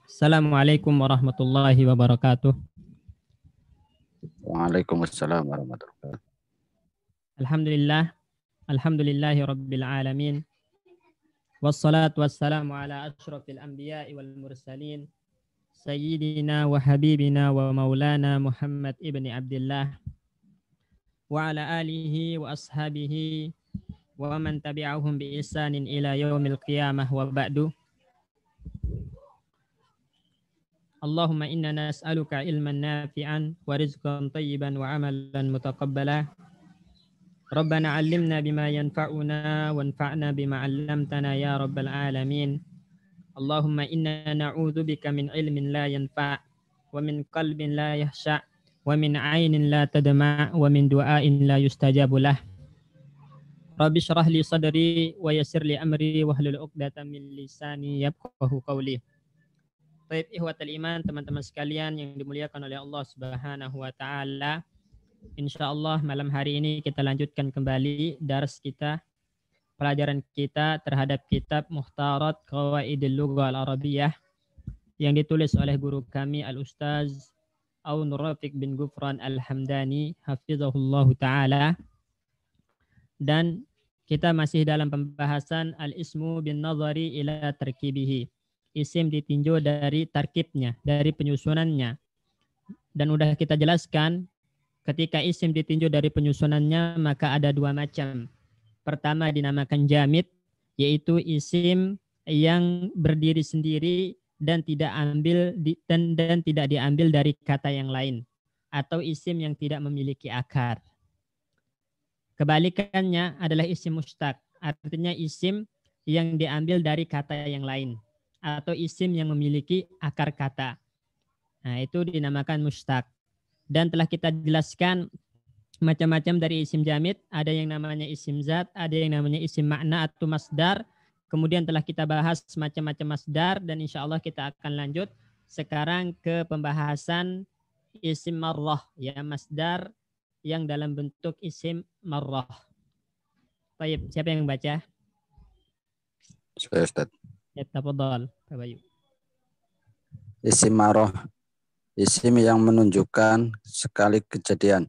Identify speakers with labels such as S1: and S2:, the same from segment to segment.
S1: Assalamualaikum warahmatullahi wabarakatuh.
S2: Waalaikumsalam warahmatullahi wabarakatuh.
S1: Alhamdulillahi rabbil alamin. Wassalatu wassalamu ala asyrafil anbiya'i wal mursalin. Sayyidina wa habibina wa maulana Muhammad ibni Abdullah. Wa ala alihi wa ashabihi wa man tabi'ahum bi ihsanin ila yaumil qiyamah wa ba'du. Allahumma inna nas'aluka ilman nafi'an wa rizqan tayyiban wa amalan mutaqabbala. Rabbana 'allimna bima yanfa'una wanfa'na bima 'allamtana ya rabbal alamin. Allahumma inna na'udzubika min ilmin la yanfa' wa min qalbin la yahsha' wa min 'ainin la tadma' wa min du'ain la yustajabu lah. Rabbi shrah li sadri wa yassir li amri wahlul 'uqdatam min lisani yafqahu qawli. Baik, ihwatal iman, teman-teman sekalian yang dimuliakan oleh Allah Subhanahu wa taala. Insyaallah malam hari ini kita lanjutkan kembali dars kita, pelajaran kita terhadap kitab Mukhtarat Qawaidil Lughah Al-Arabiyyah yang ditulis oleh guru kami Al-Ustaz Aun Rafiq bin Gufran Al-Hamdani hafizahullahu taala. Dan kita masih dalam pembahasan al-ismu bin nazari ila tarkibihi. Isim ditinjau dari tarkibnya, dari penyusunannya. Dan udah kita jelaskan, ketika isim ditinjau dari penyusunannya maka ada dua macam. Pertama dinamakan jamid, yaitu isim yang berdiri sendiri dan tidak tidak diambil dari kata yang lain, atau isim yang tidak memiliki akar. Kebalikannya adalah isim mustaq, artinya isim yang diambil dari kata yang lain, atau isim yang memiliki akar kata. Nah, itu dinamakan mustaq. Dan telah kita jelaskan macam-macam dari isim jamid. Ada yang namanya isim zat, ada yang namanya isim makna atau masdar. Kemudian telah kita bahas macam-macam masdar, dan insya Allah kita akan lanjut sekarang ke pembahasan isim marrah, ya, masdar yang dalam bentuk isim marrah. Baik, siapa yang baca?
S2: Saya Ustaz.
S1: Ya, tafadhal, Pak Bayu.
S2: Isim marrah, isim yang menunjukkan sekali kejadian.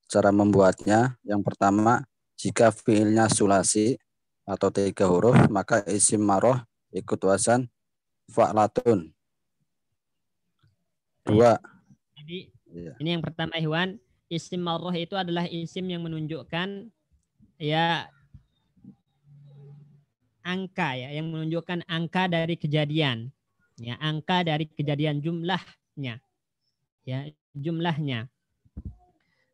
S2: Cara membuatnya, yang pertama, jika fiilnya sulasi atau 3 huruf, maka isim marrah ikut wazan fa'latun. 2.
S1: Jadi ini yang pertama, Ikhwan, isim marrah itu adalah isim yang menunjukkan ya angka, ya, yang menunjukkan angka dari kejadian. Ya, angka dari kejadian, jumlahnya. Ya, jumlahnya.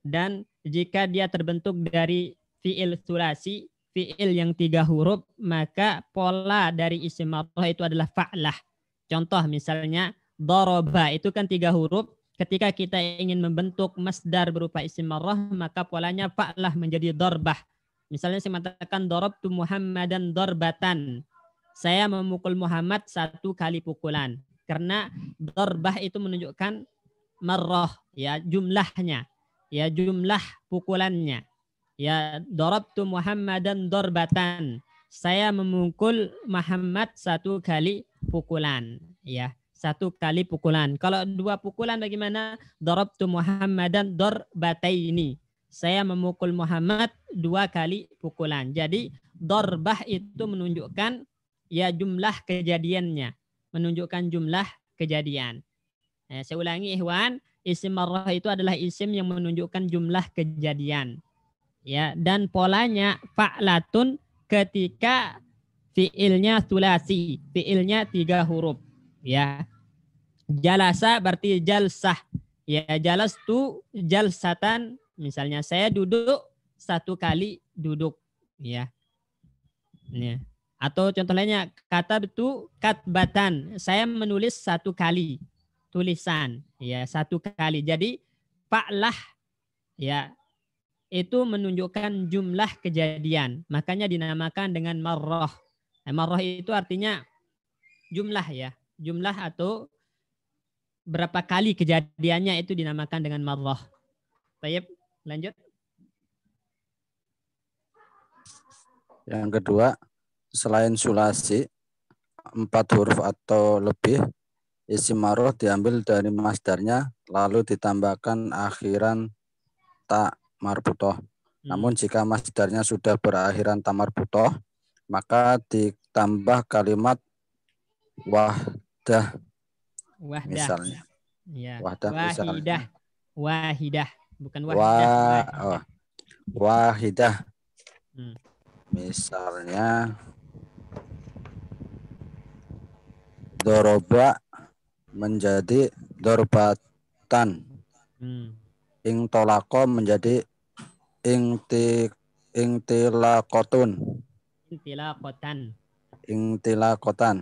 S1: Dan jika dia terbentuk dari fiil sulasi, fiil yang 3 huruf, maka pola dari isim marrah itu adalah fa'lah. Contoh misalnya daraba itu kan 3 huruf. Ketika kita ingin membentuk masdar berupa isim marrah, maka polanya fa'lah menjadi darbah. Misalnya saya mengatakan darabtu Muhammadan darbatan. Saya memukul Muhammad 1 kali pukulan. Karena darbah itu menunjukkan marrah, ya, jumlahnya. Ya, jumlah pukulannya. Ya, darabtu Muhammadan darbatan. Saya memukul Muhammad 1 kali pukulan. Ya, 1 kali pukulan. Kalau 2 pukulan bagaimana? Darabtu Muhammadan darbataini. Saya memukul Muhammad 2 kali pukulan. Jadi darbah itu menunjukkan ya jumlah kejadiannya. Menunjukkan jumlah kejadian. Nah, saya ulangi, Ikhwan. Isim marrah itu adalah isim yang menunjukkan jumlah kejadian. Ya, dan polanya fa'latun ketika fiilnya sulasi, fiilnya 3 huruf. Ya. Jalasa berarti jalsah. Ya, jalastu jalsatan, misalnya saya duduk 1 kali duduk, ya. Ya. Atau contoh lainnya, kata itu katbatan, saya menulis 1 kali tulisan, ya, 1 kali. Jadi fa'lah, ya, itu menunjukkan jumlah kejadian, makanya dinamakan dengan marrah. Nah, marrah itu artinya jumlah, ya, jumlah atau berapa kali kejadiannya itu dinamakan dengan marrah. Baik, lanjut.
S2: Yang kedua, selain sulasi 4 huruf atau lebih, Isim marfuh diambil dari masdarnya lalu ditambahkan akhiran ta marbutoh. Namun jika masdarnya sudah berakhiran ta marbutoh, maka ditambah kalimat wahdah. Misalnya.
S1: Ya.
S2: Wahdah
S1: Wahidah.
S2: misalnya.
S1: Wahidah. Bukan wahdah. Wahidah.
S2: Wahidah. Misalnya doroba menjadi dorbatan. Ingtolako menjadi ingtilakotun. Ingtilakotan.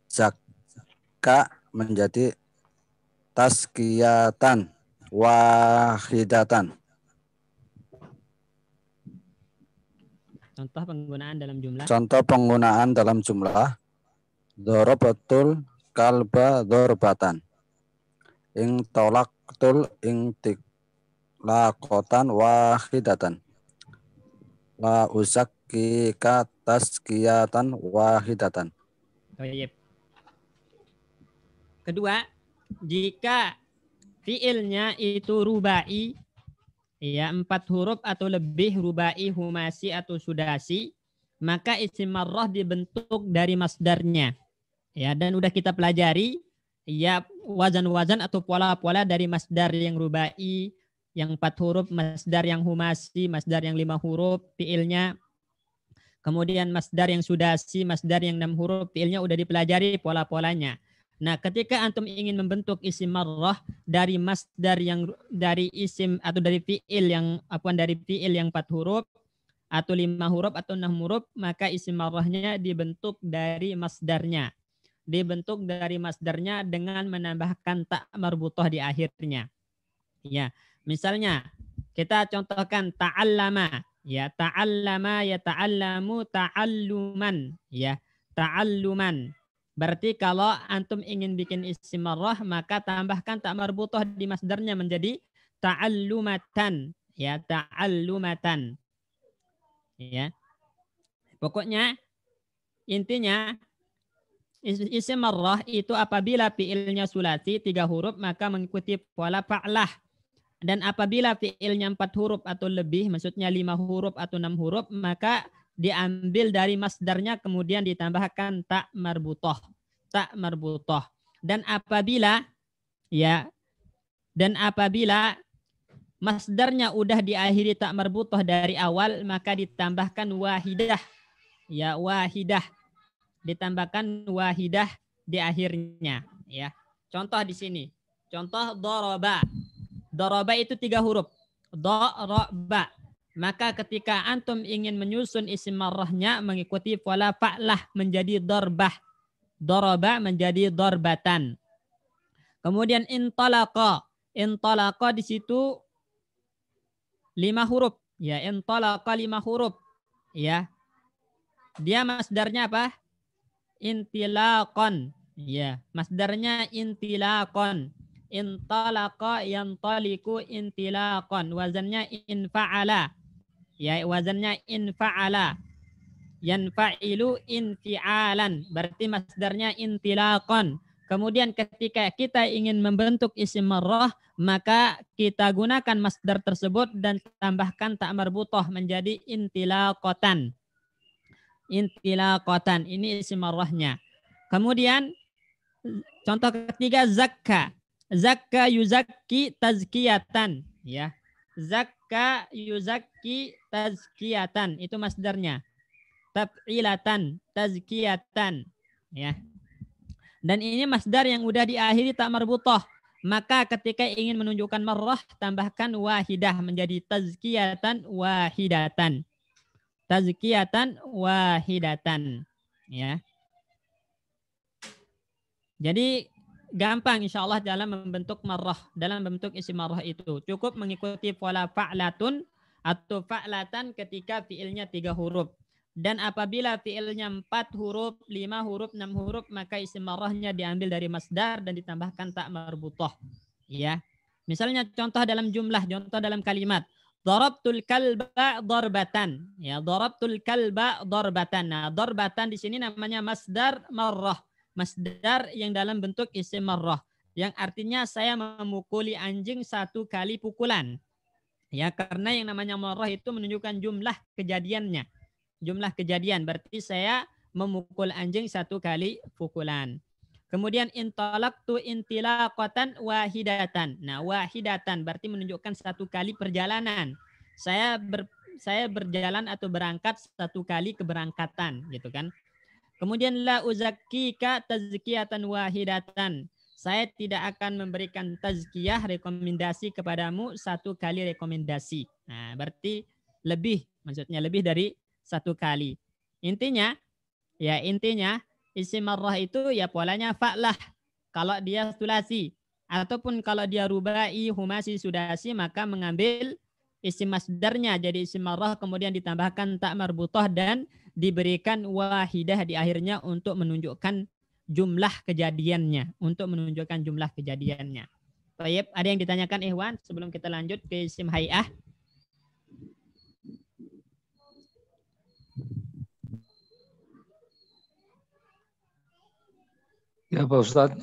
S2: Zakka menjadi taskiyatan wahidatan.
S1: Contoh penggunaan dalam jumlah.
S2: Contoh penggunaan dalam jumlah. Dorobatul kalba dorobatan. Ingtolaktul ingtilakotan wahidatan. La uzakkika taskiyatan wahidatan.
S1: Baik. Kedua, jika fiilnya itu rubai, ya 4 huruf atau lebih, rubai, humasi atau sudasi, maka isim marrah dibentuk dari masdarnya. Ya, dan udah kita pelajari ya wazan-wazan atau pola-pola dari masdar yang rubai, yang 4 huruf, masdar yang humasi, masdar yang 5 huruf fiilnya. Kemudian masdar yang sudasi, masdar yang 6 huruf fiilnya udah dipelajari pola-polanya. Nah, ketika antum ingin membentuk isim marrah dari masdar yang dari isim atau dari fiil yang dari fiil yang 4 huruf atau 5 huruf atau 6 huruf, maka isim marrahnya dibentuk dari masdarnya. Dibentuk dari masdarnya dengan menambahkan ta marbutoh di akhirnya. Ya, misalnya kita contohkan ta'allama, ya ta'allama ya ta'allamu ta'alluman, ya ta'alluman. Berarti kalau antum ingin bikin isim marrah, maka tambahkan ta marbutoh di masdarnya menjadi ta'allumatan, ya ta'allumatan. Ya. Pokoknya intinya isim marrah itu apabila fiilnya sulasi 3 huruf maka mengikuti pola fa'lah. Dan apabila fiilnya 4 huruf atau lebih, maksudnya 5 huruf atau 6 huruf, maka diambil dari masdarnya kemudian ditambahkan ta marbutoh. Ta marbutoh. Dan apabila masdarnya udah diakhiri ta marbutoh dari awal, maka ditambahkan wahidah. Ya, wahidah. Ditambahkan wahidah di akhirnya, ya. Contoh di sini. Contoh doroba. Doroba itu 3 huruf. Doroba. Maka ketika antum ingin menyusun isim marrahnya mengikuti pola fa'lah menjadi dorbah. Doroba menjadi dorbatan. Kemudian intalaqa. Intalaqa di situ 5 huruf. Ya, intalaqa 5 huruf. Ya. Dia masdarnya apa? Intilaqan. Ya, masdarnya intilaqan. Intalaqa yantaliku intilaqan. Wazannya infa'ala. Ya, wazannya infa'ala. Yanfa'ilu infi'alan. Berarti masdarnya intilaqan. Kemudian ketika kita ingin membentuk isim marrah, maka kita gunakan masdar tersebut dan tambahkan ta marbutoh menjadi intilaqatan. Intilaqatan. Ini isim marrahnya. Kemudian contoh ketiga zakka. Zakka yuzakki tazkiyatan, ya. Zakka yuzakki tazkiyatan, itu masdarnya. Taf'ilatan, tazkiyatan, ya. Dan ini masdar yang udah diakhiri ta marbutoh. Maka ketika ingin menunjukkan marrah, tambahkan wahidah menjadi tazkiyatan wahidatan. Tazkiyatan wahidatan, ya. Jadi gampang insya Allah dalam membentuk marrah, dalam membentuk isim marrah itu. Cukup mengikuti pola fa'latun atau fa'latan ketika fiilnya 3 huruf. Dan apabila fiilnya 4 huruf, 5 huruf, 6 huruf, maka isim marrahnya diambil dari masdar dan ditambahkan ta marbutoh. Ya. Misalnya contoh dalam jumlah, contoh dalam kalimat. Darabtul kalba darbatan. Ya, darabtul kalba darbatan. Nah, darbatan di sini namanya masdar marrah. masdar yang dalam bentuk isim marrah, yang artinya saya memukuli anjing 1 kali pukulan. Ya, karena yang namanya marrah itu menunjukkan jumlah kejadiannya. Jumlah kejadian berarti saya memukul anjing 1 kali pukulan. Kemudian intalaqtu intilaqatan wahidatan. Nah, wahidatan berarti menunjukkan 1 kali perjalanan. Saya berjalan atau berangkat 1 kali keberangkatan, gitu kan. Kemudian la uzakkika tazkiyatan wahidatan. Saya tidak akan memberikan tazkiyah, rekomendasi kepadamu 1 kali rekomendasi. Nah, berarti lebih, maksudnya lebih dari 1 kali. Intinya isim marrah itu ya polanya fa'lah kalau dia sulasi, ataupun kalau dia rubai, humasi, sudasi, maka mengambil isim masdarnya jadi isim marrah, kemudian ditambahkan tak marbutah dan diberikan wahidah di akhirnya untuk menunjukkan jumlah kejadiannya, Baik, ada yang ditanyakan Ikhwan sebelum kita lanjut ke isim hay'ah?
S3: Ya Pak Ustadz.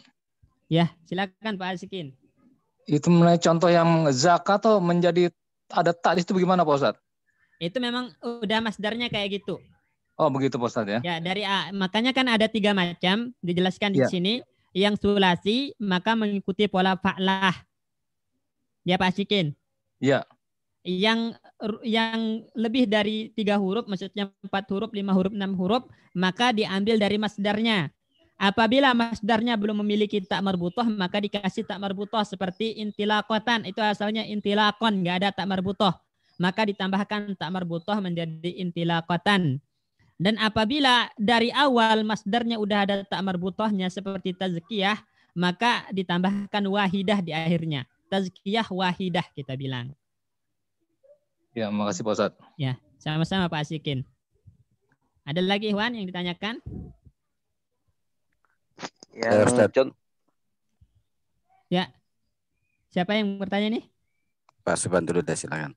S1: Ya, silakan Pak Asikin.
S3: Itu mengenai contoh yang zakat atau menjadi ada tak itu bagaimana Pak Ustadz?
S1: Itu memang udah masdarnya kayak gitu.
S3: Oh begitu Pak Ustadz ya.
S1: Ya, makanya kan ada 3 macam dijelaskan di
S3: Ya.
S1: sini. Yang sulasi maka mengikuti pola fa'lah. Ya Pak Asikin.
S3: Ya.
S1: Yang lebih dari 3 huruf, maksudnya 4 huruf, 5 huruf, 6 huruf, maka diambil dari masdarnya. Apabila masdarnya belum memiliki tak marbutoh, maka dikasih tak marbutoh seperti intilakotan. Itu asalnya intilakon, nggak ada tak marbutoh. Maka ditambahkan tak marbutoh menjadi intilakotan. Dan apabila dari awal masdarnya udah ada tak marbutohnya seperti tazkiyah, maka ditambahkan wahidah di akhirnya. Tazkiyah wahidah kita bilang.
S3: Ya, makasih Pak Ustadz.
S1: Ya, sama-sama Pak Asikin. Ada lagi Ikhwan yang ditanyakan? Ya. Siapa yang bertanya nih?
S2: Pak Subhan dulu deh, silakan.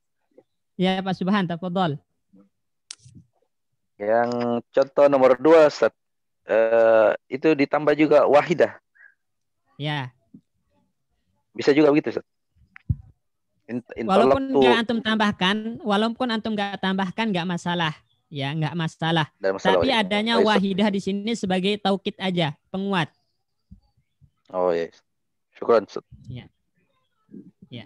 S1: Ya, Pak Subhan, tafadhol.
S4: Yang contoh nomor 2, Ustaz. Itu ditambah juga wahidah.
S1: Ya.
S4: Bisa juga begitu, Ustaz.
S1: Walaupun antum nggak tambahkan nggak masalah. Ya, nggak masalah. Tapi adanya wahidah di sini sebagai taukid aja, penguat.
S4: Oh ya. Syukran, Ustaz.
S1: Ya. Ya.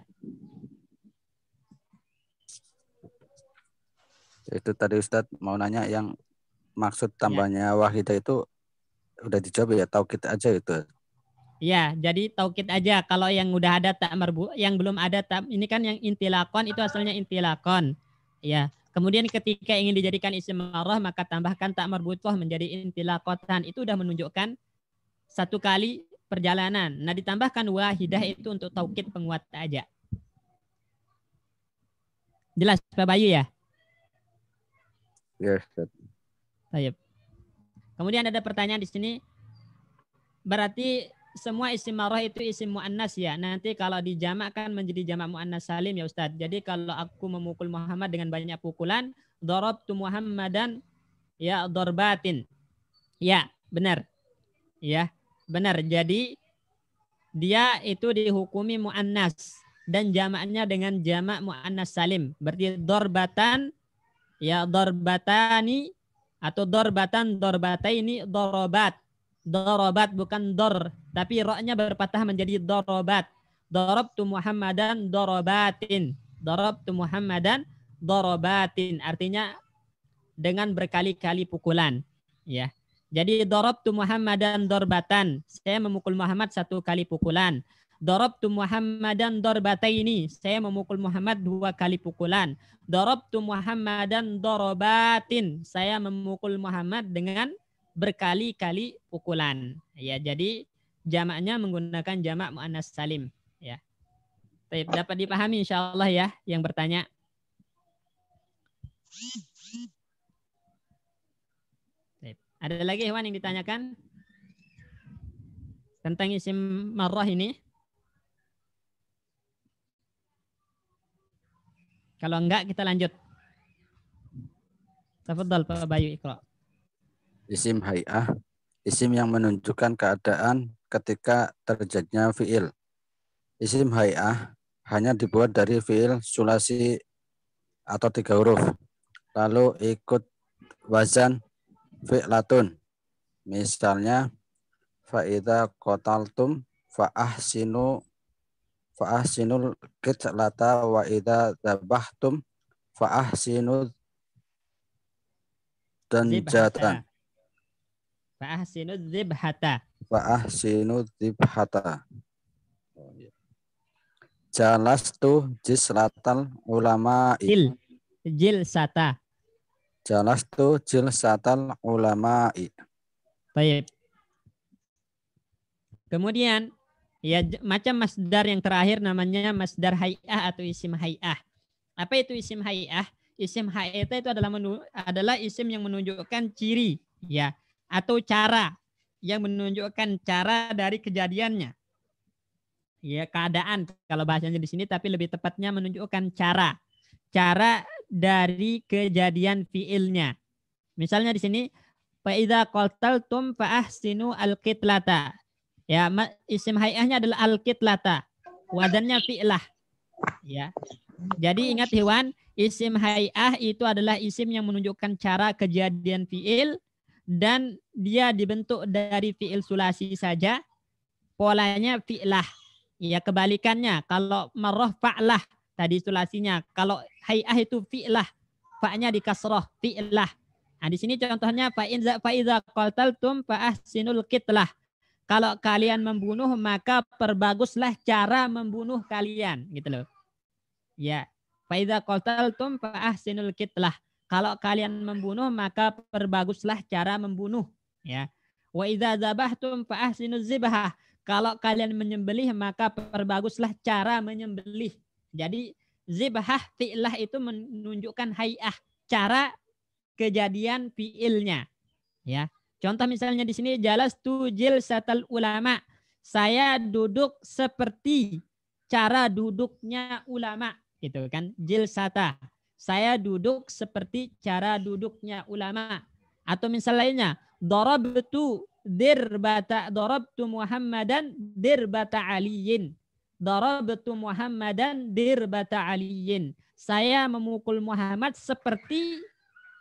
S2: Itu tadi Ustadz mau nanya yang maksud tambahnya wahidah itu udah dijawab ya, taukid aja itu.
S1: Ya, jadi taukid aja. Kalau yang udah ada tak marbu, yang belum ada tak, ini kan yang intilakon itu asalnya intilakon. Ya. Kemudian ketika ingin dijadikan isim marrah maka tambahkan tak marbutoh menjadi intilakotan. Itu udah menunjukkan 1 kali perjalanan. Nah, ditambahkan wahidah itu untuk taukid penguat aja. Jelas Pak Bayu ya?
S2: Ya, Ustaz.
S1: Baik. Kemudian ada pertanyaan di sini. Berarti semua isim marrah itu isim muannas ya. Nanti kalau dijamak kan menjadi jamak muannas salim ya Ustaz. Jadi kalau aku memukul Muhammad dengan banyak pukulan, darabtu Muhammadan ya darbatin. Ya, benar. Ya, benar. Jadi dia itu dihukumi muannas dan jamaknya dengan jamak muannas salim. Berarti darbatan ya darbatani atau darbatan darbataini darabat. Darabat bukan dor, tapi ro-nya berpatah menjadi darabat. Darabtu Muhammadan darabatin. Darabtu Muhammadan darabatin. Artinya dengan berkali-kali pukulan. Ya. Jadi darabtu Muhammadan darbatan. Saya memukul Muhammad 1 kali pukulan. Darabtu Muhammadan darbataini. Saya memukul Muhammad 2 kali pukulan. Darabtu Muhammadan darabatin. Saya memukul Muhammad dengan berkali-kali pukulan. Ya, jadi jamaknya menggunakan jamak muannas salim. Ya. Dapat dipahami insyaallah ya yang bertanya. Ada lagi hewan yang ditanyakan tentang isim marrah ini? Kalau enggak kita lanjut. Tafadhal Pak Bayu Iqra.
S2: Isim hay'ah isim yang menunjukkan keadaan ketika terjadinya fiil. Isim hay'ah hanya dibuat dari fiil sulasi atau 3 huruf. Lalu ikut wazan fi'latun. Misalnya fa'idha qataltum fa'ahsinul qitlata wa idza dzabhtum fa'ahsinu danjatan.
S1: Fa'ahsinu dzibhata.
S2: Fa'ahsinu dzibhata. Jalastu jislatal ulama'i.
S1: Jilsata.
S2: Jalastu jilsatal ulama'i.
S1: Baik. Kemudian ya macam masdar yang terakhir namanya masdar hay'ah atau isim hay'ah. Apa itu isim hay'ah? Isim hay'ah itu adalah isim yang menunjukkan ciri ya atau cara yang menunjukkan cara dari kejadiannya. Ya, keadaan kalau bahasanya di sini, tapi lebih tepatnya menunjukkan cara dari kejadian fiilnya. Misalnya di sini fa idza qataltum fa ahsinu al-qitlata. Ya, isim hay'ahnya adalah al-qitlata. Wazannya fi'lah. Ya. Jadi ingat Hewan, isim hay'ah itu adalah isim yang menunjukkan cara kejadian fiil dan dia dibentuk dari fiil sulasi saja. Polanya fi'lah. Ya, kebalikannya kalau marrah fa'lah tadi sulasinya. Kalau hay'ah itu fi'lah, fa'nya di kasrah, fi'lah. Nah, di sini contohnya fa idza qataltum fa ahsinul qitlah. Kalau kalian membunuh maka perbaguslah cara membunuh kalian, gitu loh. Ya. Fa idza qataltum fa ahsinul qitlah. Kalau kalian membunuh maka perbaguslah cara membunuh, ya. Wa idza dzabhtum fa ahsinuz dzibhah. Kalau kalian menyembelih maka perbaguslah cara menyembelih. Jadi zibhah fi'lah itu menunjukkan hay'ah, cara kejadian fi'ilnya. Ya. Contoh misalnya di sini jalastu jilsatal ulama. Saya duduk seperti cara duduknya ulama, gitu kan? Jilsata. Saya duduk seperti cara duduknya ulama. Atau misalnya darabtu darabtu Muhammadan dirbata aliyin. Darabtu Muhammadan dirbata aliyin. Saya memukul Muhammad seperti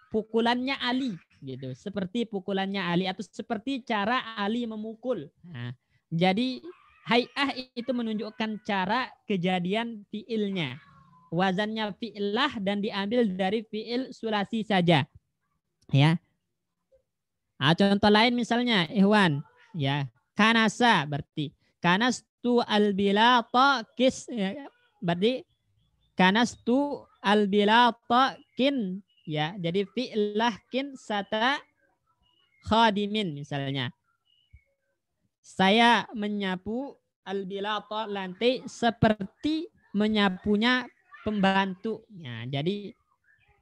S1: pukulannya Ali, gitu. Seperti pukulannya Ali atau seperti cara Ali memukul. Nah, jadi hay'ah itu menunjukkan cara kejadian fiilnya. Wazannya fi'lah dan diambil dari fi'il sulasi saja. Ya. Nah, contoh lain misalnya Ikhwan, ya, kanasa berarti kanastu albilata kis, ya, berarti kanastu albilata kin, ya, jadi fi'lah kin sata khadimin misalnya. Saya menyapu albilata lantai seperti menyapunya pembantu. Ya, jadi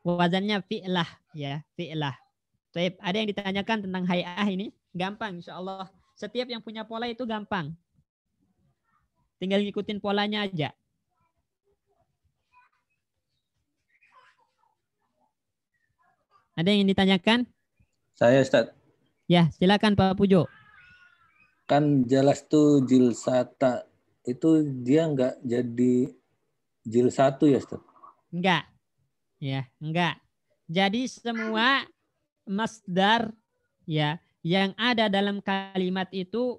S1: wazannya fi'lah, ya, fi'lah. Baik, ada yang ditanyakan tentang hay'ah ini? Gampang insya Allah. Setiap yang punya pola itu gampang. Tinggal ngikutin polanya aja. Ada yang ditanyakan?
S3: Saya Ustaz.
S1: Ya, silakan Pak Pujo.
S3: Kan jelas tuh jilsata itu dia nggak jadi jil satu ya Ustaz?
S1: Enggak. Ya, enggak. Jadi semua masdar ya yang ada dalam kalimat itu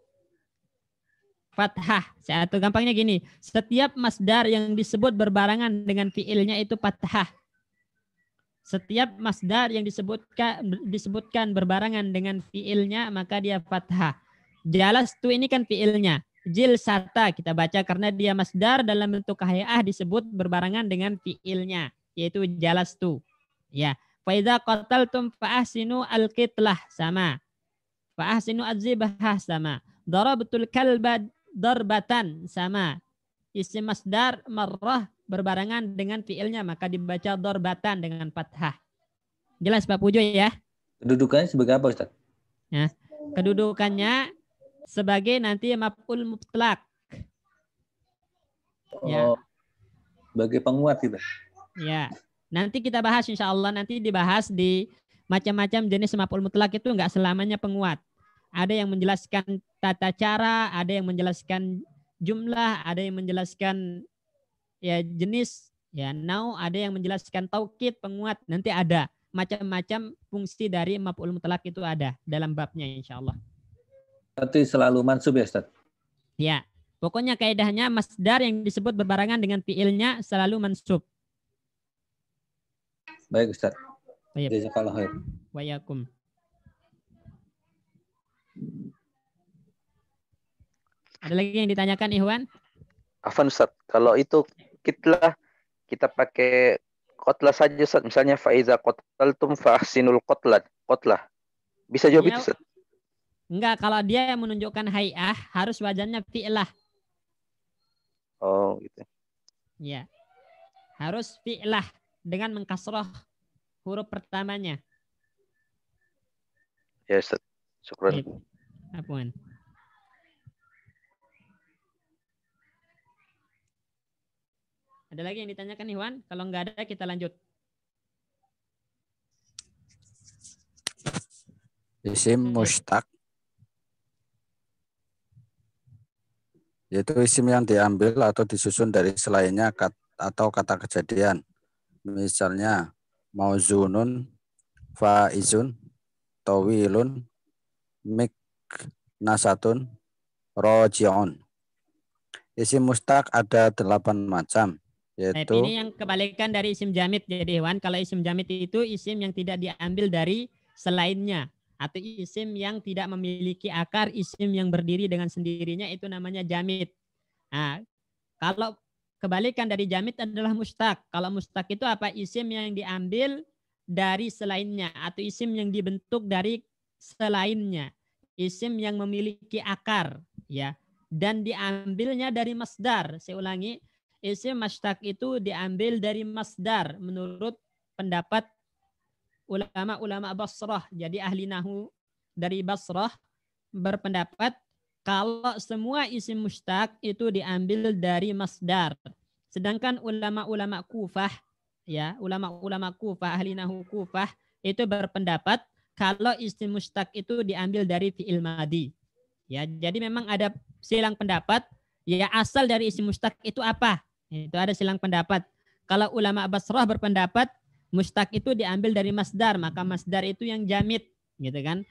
S1: fathah. Atau gampangnya gini, setiap masdar yang disebut berbarengan dengan fiilnya itu fathah. Setiap masdar yang disebutkan berbarengan dengan fiilnya maka dia fathah. Jalastu ini kan fiilnya. Jilsata kita baca karena dia masdar dalam bentuk hay'ah disebut berbarengan dengan fiilnya yaitu jalastu. Ya. Fa idza qataltum fa ahsinu al-qitlah sama. Fa ahsinu az-zibhah sama. Darabtul kalba darbatan sama. Isim masdar marrah berbarengan dengan fiilnya maka dibaca darbatan dengan fathah. Jelas Pak Pujo ya?
S3: Kedudukannya sebagai apa Ustaz?
S1: Ya. Kedudukannya sebagai nanti maf'ul mutlak. Ya.
S3: Sebagai penguat gitu.
S1: Ya. Nanti kita bahas insya Allah, nanti dibahas di macam-macam jenis maf'ul mutlak itu enggak selamanya penguat. ada yang menjelaskan tata cara, ada yang menjelaskan jumlah, ada yang menjelaskan ya jenis, ya nau, ada yang menjelaskan taukid, penguat, nanti ada macam-macam fungsi dari maf'ul mutlak itu ada dalam babnya insyaallah.
S3: Berarti selalu mansub ya Ustaz?
S1: Ya, pokoknya kaidahnya masdar yang disebut berbarengan dengan fiilnya selalu mansub.
S3: Baik Ustaz.
S1: Baik.
S3: Jazakallah khair.
S1: Wa yakum. Ada lagi yang ditanyakan Ikhwan?
S4: Afan Ustaz, kalau itu kita pakai qatlah saja Ustaz. Misalnya faiza qataltum fa ahsinul qatlah. Bisa jawab
S1: Ya,
S4: itu Ustaz?
S1: enggak, kalau dia yang menunjukkan hay'ah harus wajannya fi'lah.
S4: Oh, gitu.
S1: Ya. Harus fi'lah dengan mengkasrah huruf pertamanya.
S4: Ya Ustaz. Syukran.
S1: Baik. Apaan? Ada lagi yang ditanyakan Ikhwan? Kalau enggak ada kita lanjut.
S2: Isim mustaq yaitu isim yang diambil atau disusun dari selainnya atau kata kejadian. Misalnya mauzunun, faizun, tawilun, miknasatun, roji'un. Isim mustaq ada 8 macam. Yaitu
S1: Ini yang kebalikan dari isim jamid. Jadi Ikhwan, kalau isim jamid itu isim yang tidak diambil dari selainnya. Atau isim yang tidak memiliki akar, isim yang berdiri dengan sendirinya itu namanya jamid. Nah, kalau kebalikan dari jamid adalah mustaq. Kalau mustaq itu apa? Isim yang diambil dari selainnya atau isim yang dibentuk dari selainnya. Isim yang memiliki akar, ya. Dan diambilnya dari masdar. Saya ulangi, isim mustaq itu diambil dari masdar menurut pendapat ulama-ulama Basrah. Jadi ahli nahu dari Basrah berpendapat kalau semua isim mustaq itu diambil dari masdar. Sedangkan ulama-ulama Kufah, ya, ulama-ulama Kufah, ahli nahu Kufah itu berpendapat kalau isim mustaq itu diambil dari fi'il madi. Ya, jadi memang ada silang pendapat, ya asal dari isim mustaq itu apa? Itu ada silang pendapat. Kalau ulama Basrah berpendapat mustaq itu diambil dari masdar, maka masdar itu yang jamid, gitu kan?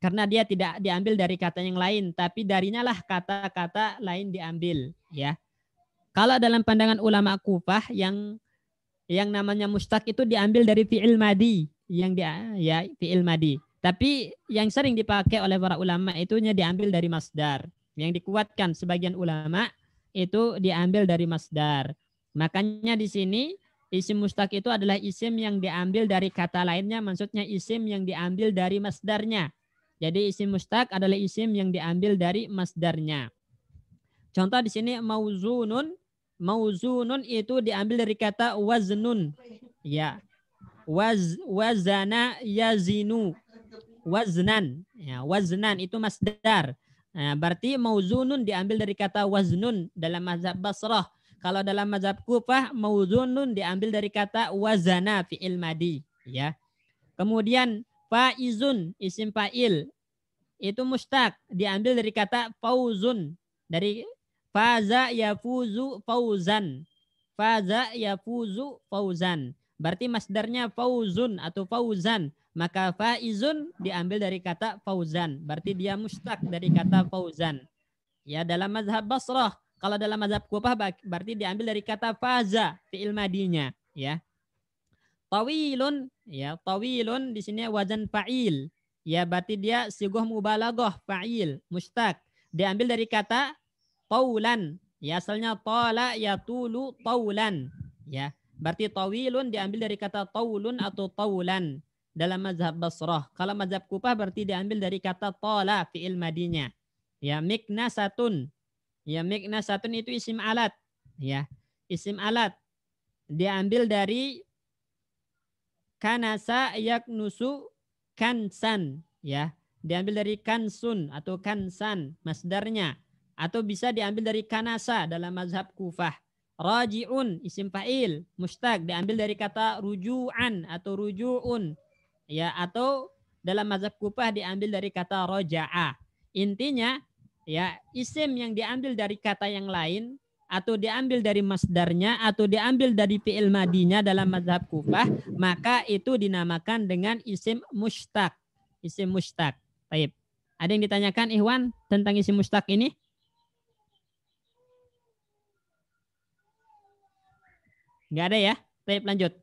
S1: Karena dia tidak diambil dari kata yang lain, tapi darinya lah kata-kata lain diambil, ya. Kalau dalam pandangan ulama Kufah yang namanya mustaq itu diambil dari fi'il madi, ya fi'il madi. Tapi yang sering dipakai oleh para ulama itunya diambil dari masdar. Yang dikuatkan sebagian ulama itu diambil dari masdar. Makanya di sini isim mustaq itu adalah isim yang diambil dari kata lainnya, maksudnya isim yang diambil dari masdarnya. Jadi isim mustaq adalah isim yang diambil dari masdarnya. Contoh di sini mauzunun. Mauzunun itu diambil dari kata waznun. Ya. Wazana yazinu. Waznan. Ya, waznan itu masdar. Nah, berarti mauzunun diambil dari kata waznun dalam mazhab Basrah. Kalau dalam mazhab Kufah, mauzunun diambil dari kata wazana fi'il madi. Ya. Kemudian faizun isim fa'il itu mustaq diambil dari kata fauzun, dari faza yafuzu fauzan. Faza yafuzu fauzan. Berarti masdarnya fauzun atau fauzan. Maka faizun diambil dari kata fauzan. Berarti dia mustaq dari kata fauzan. Ya, dalam mazhab Basrah. Kalau dalam mazhab Kufah berarti diambil dari kata faza fi'il madinya, ya. Tawilun, ya, tawilun di sini wazan fa'il. Ya, berarti dia sigoh mubalaghah fa'il, mustaq. Diambil dari kata taulan. Ya, asalnya tala yatulu taulan. Ya, berarti tawilun diambil dari kata taulun atau taulan dalam mazhab Basrah. Kalau mazhab Kufah berarti diambil dari kata tala fi'il madinya. Ya, miknasatun. Ya, miknasatun itu isim alat. Ya, isim alat diambil dari kanasa yaknusu kansan, ya, diambil dari kansun atau kansan masdarnya, atau bisa diambil dari kanasa dalam mazhab Kufah. Raji'un isim fa'il mustaq diambil dari kata ruju'an atau ruju'un, ya, atau dalam mazhab Kufah diambil dari kata roja'a. Intinya ya isim yang diambil dari kata yang lain atau diambil dari masdarnya atau diambil dari fi'il madinya dalam mazhab Kufah, maka itu dinamakan dengan isim mushtaq. Isim mushtaq. Baik. Ada yang ditanyakan Ikhwan tentang isim mushtaq ini? Enggak ada ya? Baik, lanjut.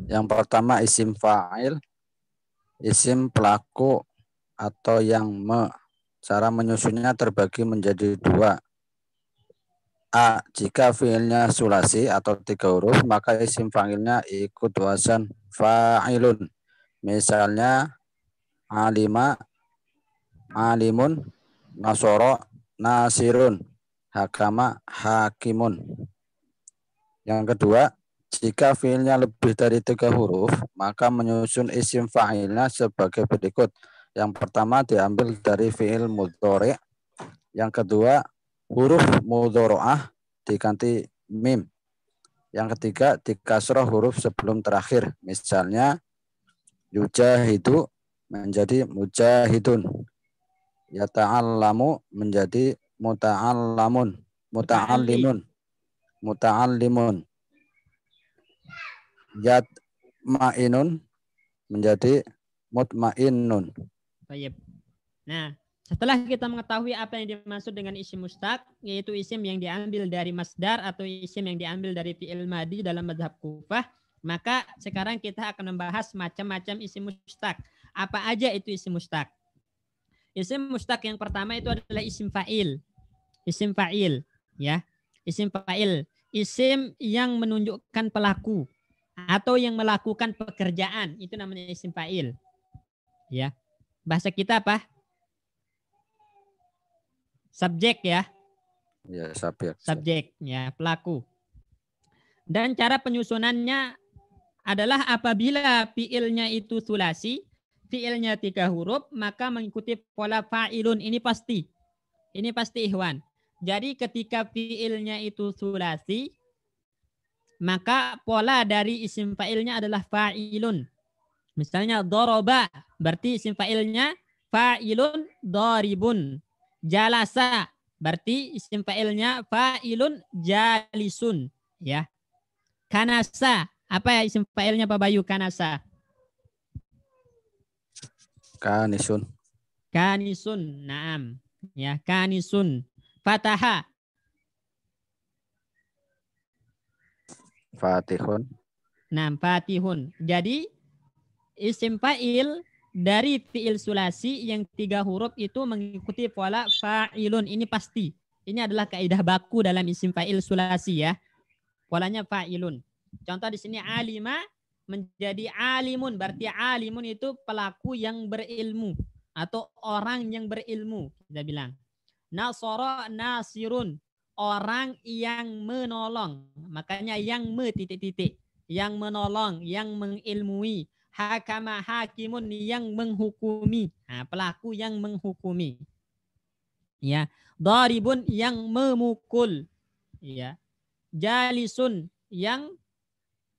S2: Yang pertama isim fa'il, isim pelaku atau yang cara menyusunnya terbagi menjadi dua. A. Jika fiilnya sulasi atau 3 huruf, maka isim fa'ilnya ikut wazan fa'ilun. Misalnya alima, alimun, nasoro, nasirun, hakama, hakimun. Yang kedua, jika fiilnya lebih dari 3 huruf, maka menyusun isim fa'ilnya sebagai berikut. Yang pertama diambil dari fiil mudhari'. Yang kedua, huruf mudhari'ah diganti mim. Yang ketiga, dikasroh huruf sebelum terakhir. Misalnya, yujahidu menjadi mujahidun. Yata'allamu menjadi muta'allamun. Muta'allimun. Muta'allimun. Yatma'inun menjadi mutma'innun.
S1: Baik. Nah, setelah kita mengetahui apa yang dimaksud dengan isim mushtaq, yaitu isim yang diambil dari masdar atau isim yang diambil dari fi'il madi dalam mazhab Kufah, maka sekarang kita akan membahas macam-macam isim mushtaq. Apa aja itu isim mushtaq? Isim mushtaq yang pertama itu adalah isim fa'il. Isim fa'il, ya. Isim fa'il, isim yang menunjukkan pelaku atau yang melakukan pekerjaan, itu namanya isim fa'il. Ya. Bahasa kita apa? Subjek ya.
S2: Ya, subjek.
S1: Subjek ya, pelaku. Dan cara penyusunannya adalah apabila fiilnya itu sulasi, fiilnya 3 huruf, maka mengikuti pola fa'ilun. Ini pasti. Ini pasti Ikhwan. Jadi ketika fiilnya itu sulasi, maka pola dari isim fa'ilnya adalah fa'ilun. Misalnya doroba, berarti isim fa'ilnya fa'ilun doribun. Jalasa, berarti isim fa'ilnya fa'ilun jalisun. Ya. Kanasa, apa ya isim fa'ilnya Pak Bayu? Kanasa.
S2: Kanisun.
S1: Kanisun, naam. Ya, kanisun. Fataha.
S2: Fatihun.
S1: Naam, fatihun. Jadi isim fa'il dari fi'il sulasi yang 3 huruf itu mengikuti pola fa'ilun. Ini pasti. Ini adalah kaidah baku dalam isim fa'il sulasi ya. Polanya fa'ilun. Contoh di sini alima menjadi alimun. Berarti alimun itu pelaku yang berilmu atau orang yang berilmu. Kita bilang. Nasara nasirun. Orang yang menolong. Makanya yang titik-titik. Yang menolong, yang mengilmui. Hakama hakimun yang menghukumi. Nah, pelaku yang menghukumi. Ya, daribun yang memukul. Ya. Jalisun yang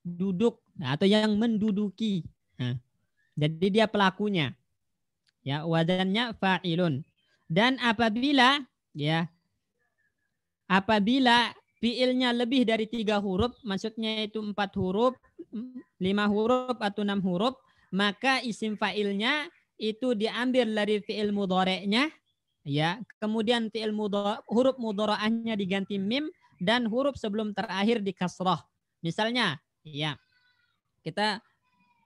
S1: duduk atau yang menduduki. Nah, jadi dia pelakunya. Ya, wazannya fa'ilun. Dan apabila fiilnya lebih dari 3 huruf, maksudnya itu 4 huruf, 5 huruf atau 6 huruf, maka isim fa'ilnya itu diambil dari fi'il mudhari'nya, ya. Kemudian huruf mudhari'ahnya diganti mim dan huruf sebelum terakhir di kasrah. Misalnya, ya. Kita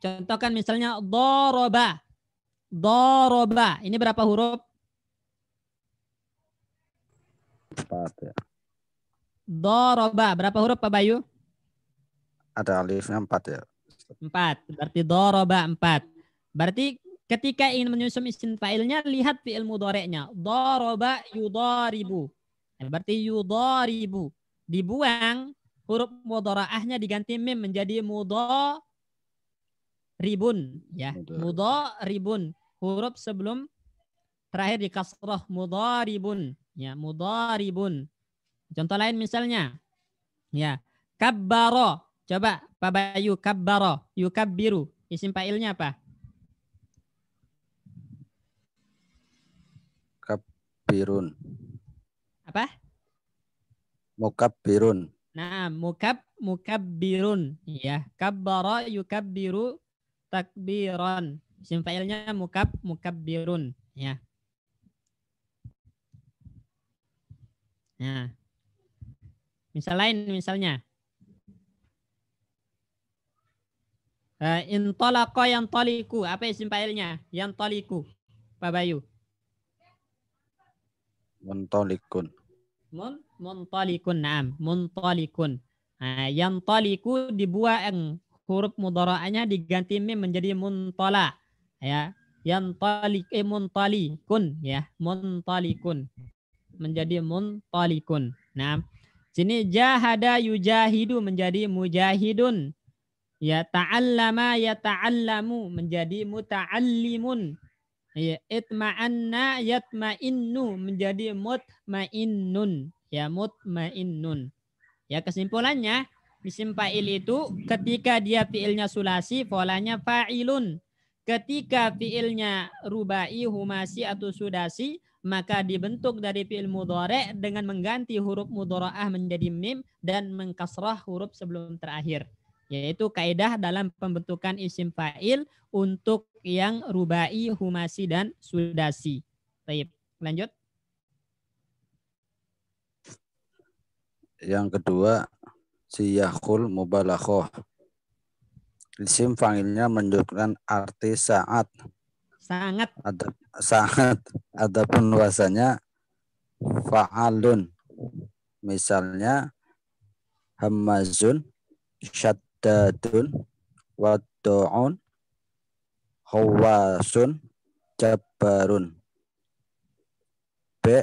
S1: contohkan misalnya doroba. Doroba. Ini berapa huruf?
S2: 4 ya.
S1: Doroba. Berapa huruf Pak Bayu?
S2: Ada alifnya 4 ya.
S1: 4. Berarti doroba 4. Berarti ketika ingin menyusun isim fa'ilnya, lihat fi'il mudhari'nya. Doroba yudharibu. Berarti yudharibu. Dibuang, huruf mudhari'ahnya diganti mim menjadi mudharibun. Ya, mudharibun. Huruf sebelum terakhir di kasrah, mudharibun. Ya, mudharibun. Contoh lain misalnya, ya, kabbaro. Coba Pak Bayu, kabbaro, yukabbiru. Isim fa'ilnya apa?
S2: Kabbirun.
S1: Apa?
S2: Mukabbirun.
S1: Nah, mukabbirun. Ya, kabbara yukabbiru takbiron. Isim fa'ilnya mukabbirun. Ya. Nah, misal lain misalnya. Intolaqa yantaliku. Apa isim fa'ilnya? Yantaliku. Pak Bayu.
S2: Muntolikun.
S1: Muntalikun. Naam. Muntalikun. Nah, yantaliku dibuang huruf mudhara'anya diganti mim menjadi muntala. Ya. Muntalikun. Ya. Muntalikun. Menjadi muntalikun. Nah, sini jahada yujahidu menjadi mujahidun. Ya ta'allama ya ta'allamu menjadi muta'allimun. Ya itma'anna yatma'innu menjadi mutma'innun. Ya mutma'innun. Ya kesimpulannya isim fa'il itu ketika dia fiilnya sulasi polanya fa'ilun. Ketika fiilnya rubai, humasi atau sudasi maka dibentuk dari fiil mudhari' dengan mengganti huruf mudhara'ah menjadi mim dan mengkasrah huruf sebelum terakhir. Yaitu kaidah dalam pembentukan isim fa'il untuk yang rubai, humasi dan sudasi. Baik, lanjut.
S2: Yang kedua, siyahul mubalaghah. Isim fa'ilnya menunjukkan arti saat.
S1: Sangat.
S2: Sangat. Adapun wasanya fa'alun. Misalnya hamazun, syaddadun, waddu'un, hawasun, jabbarun. B.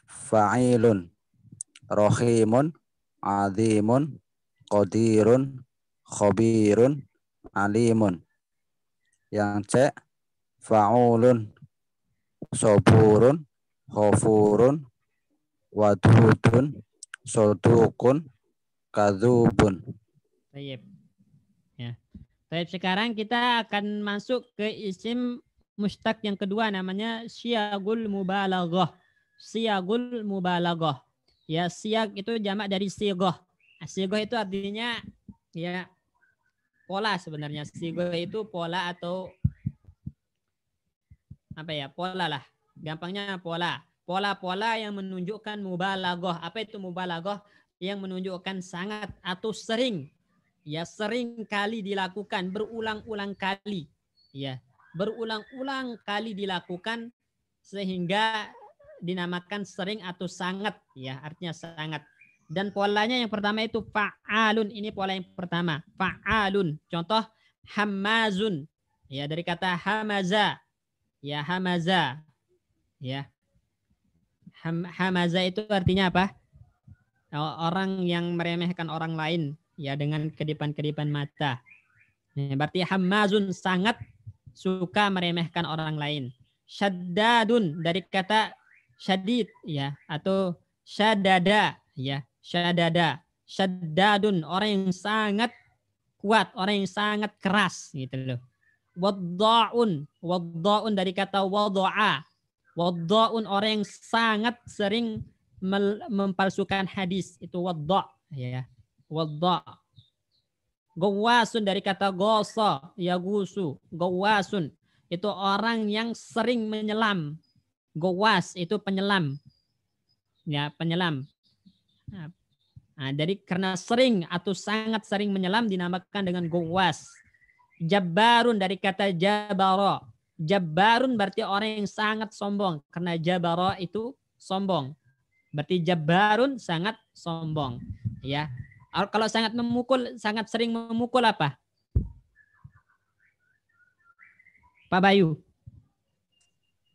S2: Fa'ilun, rohimun, azimun, qadirun, khabirun, alimun. Yang C. Fa'ulun, soburun, khofurun, wadudun, sodukun, kadzubun.
S1: Baik. Ya. Baik, sekarang kita akan masuk ke isim mustaq yang kedua namanya siyagul mubalaghah. Siyagul mubalaghah. Ya, siyag itu jamak dari sighah. Sighah itu artinya ya pola sebenarnya. Sighah itu pola atau apa ya? Pola lah. Gampangnya pola. Pola-pola yang menunjukkan mubalaghah. Apa itu mubalaghah? Yang menunjukkan sangat atau sering. Ya, sering kali dilakukan, berulang-ulang kali. Ya, berulang-ulang kali dilakukan sehingga dinamakan sering atau sangat. Ya, artinya sangat. Dan polanya yang pertama itu fa'alun. Ini pola yang pertama. Fa'alun. Contoh hamazun. Ya, dari kata hamaza. Ya, hamaza. Ya. Hamaza itu artinya apa? Orang yang meremehkan orang lain. Ya, dengan kedipan-kedipan mata. Ya, berarti hamazun sangat suka meremehkan orang lain. Syaddadun dari kata syadid ya atau syadada ya, syadada. Syaddadun orang yang sangat kuat, orang yang sangat keras gitu loh. Wadda'un dari kata wadda'a. Wadda'un orang yang sangat sering mempalsukan hadis itu wadda' ya. Wadda'. Gawasun dari kata gosa, yagusu. Gawasun itu orang yang sering menyelam. Gawas itu penyelam. Ya, penyelam. Nah, dari karena sering atau sangat sering menyelam dinamakan dengan gawas. Jabbarun dari kata jabara. Jabbarun berarti orang yang sangat sombong. Karena jabara itu sombong. Berarti jabbarun sangat sombong. Ya. Kalau sangat memukul, sangat sering memukul apa? Pak Bayu.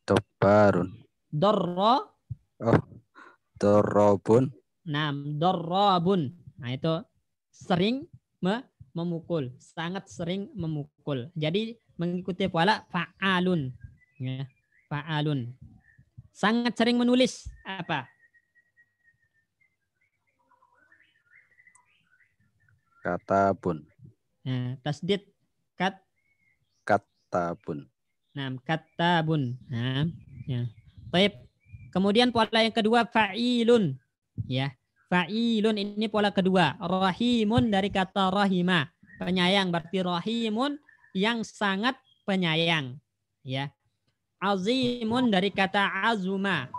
S2: Tobarun.
S1: Dorro.
S2: Oh, dorobun.
S1: Nah, dorrobun. Nah, itu sering memukul. Sangat sering memukul. Jadi mengikuti pola fa'alun. Ya, fa'alun. Sangat sering menulis apa?
S2: Katabun.
S1: Nah, tasdid kat.
S2: Katabun.
S1: Nah, katabun. Nah, ya. Baik. Kemudian pola yang kedua fa'ilun. Ya. Fa'ilun ini pola kedua. Rahimun dari kata rahima. Penyayang berarti rahimun yang sangat penyayang. Ya. Azimun dari kata azuma.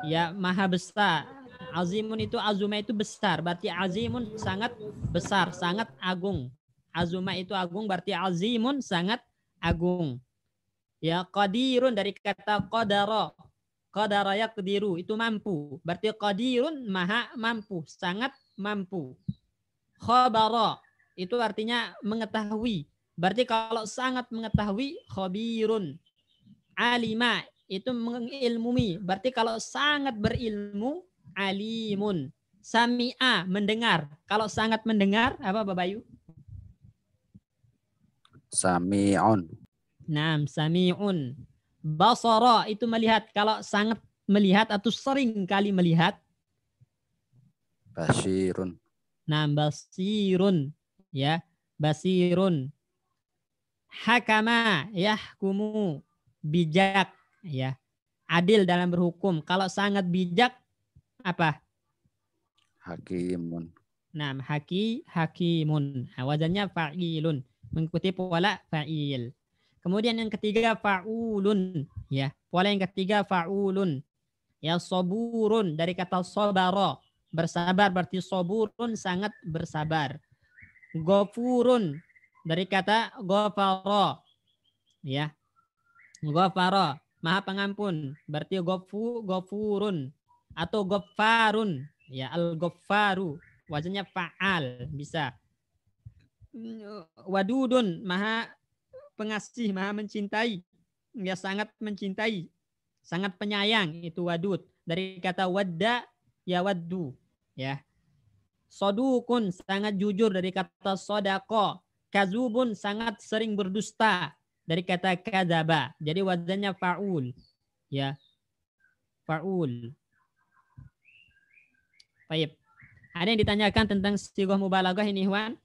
S1: Ya, maha besar. Azimun itu azuma itu besar. Berarti azimun sangat besar, sangat agung. Azuma itu agung berarti azimun sangat agung. Ya, qadirun dari kata qadara. Qadara yaqdiru itu mampu. Berarti qadirun maha mampu, sangat mampu. Khabara itu artinya mengetahui. Berarti kalau sangat mengetahui khabirun. Alima itu mengilmumi. Berarti kalau sangat berilmu alimun. Sami'a mendengar. Kalau sangat mendengar apa Bapak Bayu?
S2: Sami'un.
S1: Naam, sami'un. Basara itu melihat. Kalau sangat melihat atau sering kali melihat.
S2: Basirun.
S1: Naam, basirun. Ya, basirun. Hakama, yahkumu. Bijak. Ya, adil dalam berhukum. Kalau sangat bijak, apa?
S2: Hakimun.
S1: Naam, hakimun. Wazannya fa'ilun. Mengikuti pola fa'il. Kemudian yang ketiga fa'ulun, ya. Pola yang ketiga fa'ulun. Ya, saburun dari kata sabara, bersabar berarti saburun sangat bersabar. Ghafurun dari kata ghafara. Ya. Ghafara, maha pengampun, berarti ghafurun atau ghaffarun. Ya, al-ghaffaru. Wazannya fa'al, bisa. Wadudun, maha pengasih, maha mencintai. Ya, sangat mencintai, sangat penyayang, itu wadud. Dari kata wadda, ya waddu. Ya. Sodukun, sangat jujur, dari kata sodako. Kazubun, sangat sering berdusta, dari kata kadzaba. Jadi wazannya fa'ul. Ya. Fa'ul. Baik. Ada yang ditanyakan tentang sighah mubalaghah ini, Ikhwan?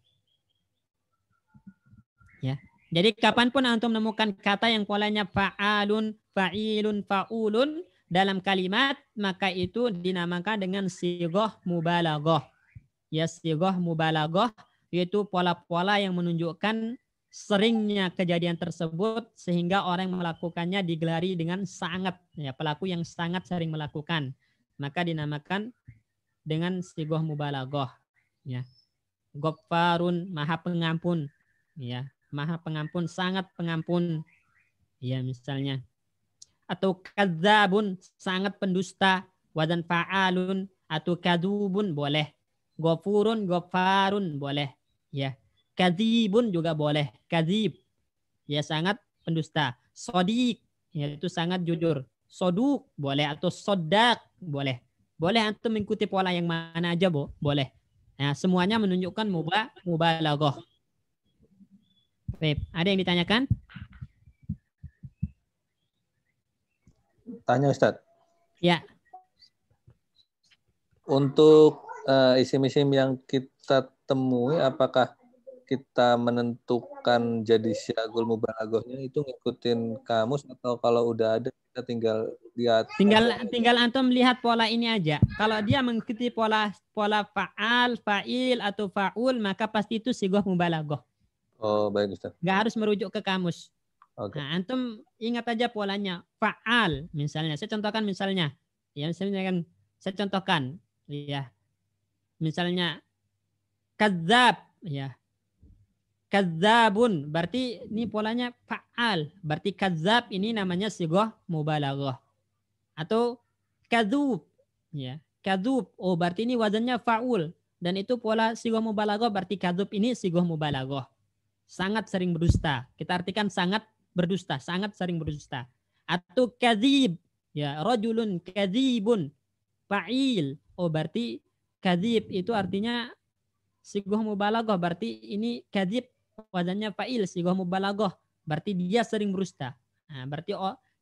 S1: Ya. Jadi kapanpun antum menemukan kata yang polanya fa'alun, fa'ilun, fa'ulun dalam kalimat, maka itu dinamakan dengan sighah mubalaghah. Ya, sighah mubalaghah yaitu pola-pola yang menunjukkan seringnya kejadian tersebut sehingga orang yang melakukannya digelari dengan sangat, ya, pelaku yang sangat sering melakukan. Maka dinamakan dengan sighah mubalaghah. Ya. Ghaffarun, maha pengampun. Ya, maha pengampun, sangat pengampun. Ya, misalnya. Atau kadzabun, sangat pendusta. Wazan fa'alun atau kadzubun boleh. Ghafurun, ghaffarun boleh. Ya. Kadzibun juga boleh. Kadzib. Ya, sangat pendusta. Sodik, yaitu sangat jujur. Soduk boleh atau sodak boleh. Boleh antum mengikuti pola yang mana aja, boleh. Nah, semuanya menunjukkan mubalaghah. Baik, ada yang ditanyakan?
S3: Tanya Ustadz.
S1: Ya.
S3: Untuk isim-isim yang kita temui, apakah kita menentukan jadi syagul mubalaghahnya itu ngikutin kamus atau kalau udah ada kita tinggal lihat?
S1: Tinggal antum lihat pola ini aja. Kalau dia mengikuti pola fa'al, fa'il atau fa'ul, maka pasti itu sighah mubalaghah.
S3: Oh, baik Ustaz.
S1: Nggak harus merujuk ke kamus.
S3: Okay.
S1: Nah, antum ingat aja polanya. Fa'al misalnya. Saya contohkan misalnya. Ya, misalnya kan saya contohkan. Ya. Misalnya kadzab, ya. Kadzabun berarti ini polanya fa'al. Berarti kadzab ini namanya sighah mubalaghah. Atau kadzub, ya. Kadzub, oh berarti ini wazannya fa'ul dan itu pola sighah mubalaghah, berarti kadzub ini sighah mubalaghah. Sangat sering berdusta. Kita artikan sangat berdusta, sangat sering berdusta. Atau kadzib, ya, rajulun kadzibun, fa'il. Oh berarti kadzib itu artinya sighah mubalaghah, berarti ini kadzib wazannya fa'il, sighah mubalaghah. Berarti dia sering berdusta. Nah, berarti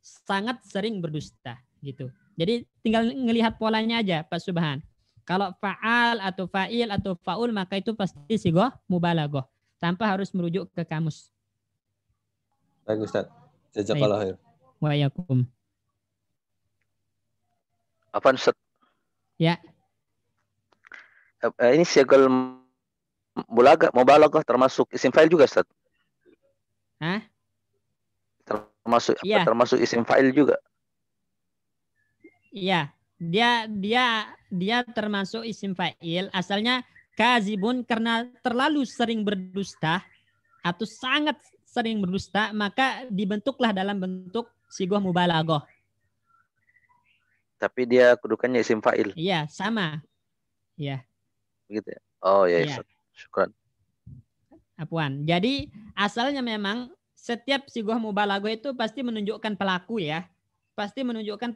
S1: sangat sering berdusta gitu. Jadi tinggal ngelihat polanya aja Pak Subhan. Kalau fa'al atau fa'il atau fa'ul maka itu pasti sigoh mubalaghah tanpa harus merujuk ke kamus.
S3: Baik Ustaz. Jazakallah khair.
S1: Wa yakum.
S4: Apa Ustaz?
S1: Ya.
S4: Ini siagal mubalaghah termasuk isim fa'il juga, Ustaz?
S1: Hah?
S4: Termasuk isim fa'il juga.
S1: Iya, dia termasuk isim fa'il. Asalnya kazibun karena terlalu sering berdusta atau sangat sering berdusta, maka dibentuklah dalam bentuk sigoh mubalaghah.
S4: Tapi dia kedudukannya isim fa'il.
S1: Iya, sama. Iya.
S4: Begitu ya. Oh ya,
S1: Iya.
S4: syukran.
S1: Apaan. Jadi asalnya memang setiap sigoh mubalaghah itu pasti menunjukkan pelaku ya. Pasti menunjukkan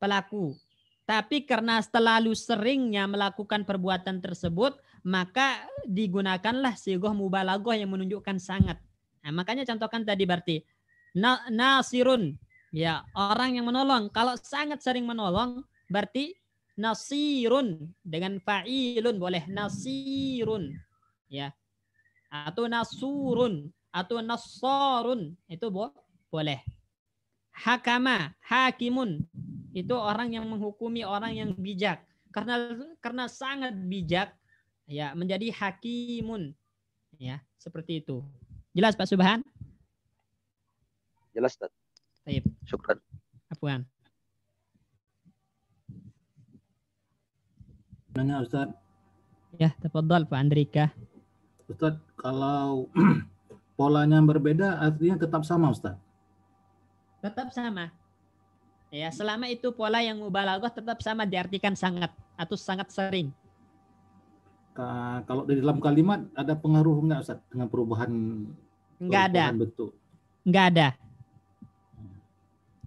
S1: pelaku. Tapi karena terlalu seringnya melakukan perbuatan tersebut, maka digunakanlah sigoh mubalaghah yang menunjukkan sangat. Nah, makanya contohkan tadi berarti nasirun, ya orang yang menolong. Kalau sangat sering menolong, berarti nasirun dengan fa'ilun boleh nasirun, ya. Atau nasurun atau nassarun itu boleh. Hakama, hakimun itu orang yang menghukumi, orang yang bijak. Karena sangat bijak ya menjadi hakimun. Ya, seperti itu. Jelas Pak Subhan?
S4: Jelas, Ustaz.
S1: Baik.
S4: Syukran.
S1: Apaan?
S5: Nanya Ustaz.
S1: Ya, tafadhal Pak Andrika.
S5: Ustaz, kalau polanya berbeda artinya tetap sama Ustaz?
S1: Tetap sama. Ya, selama itu pola yang mubalaghah tetap sama diartikan sangat atau sangat sering.
S5: Kalau di dalam kalimat ada pengaruh enggak Ustaz dengan perubahan bentuk?
S1: Enggak ada.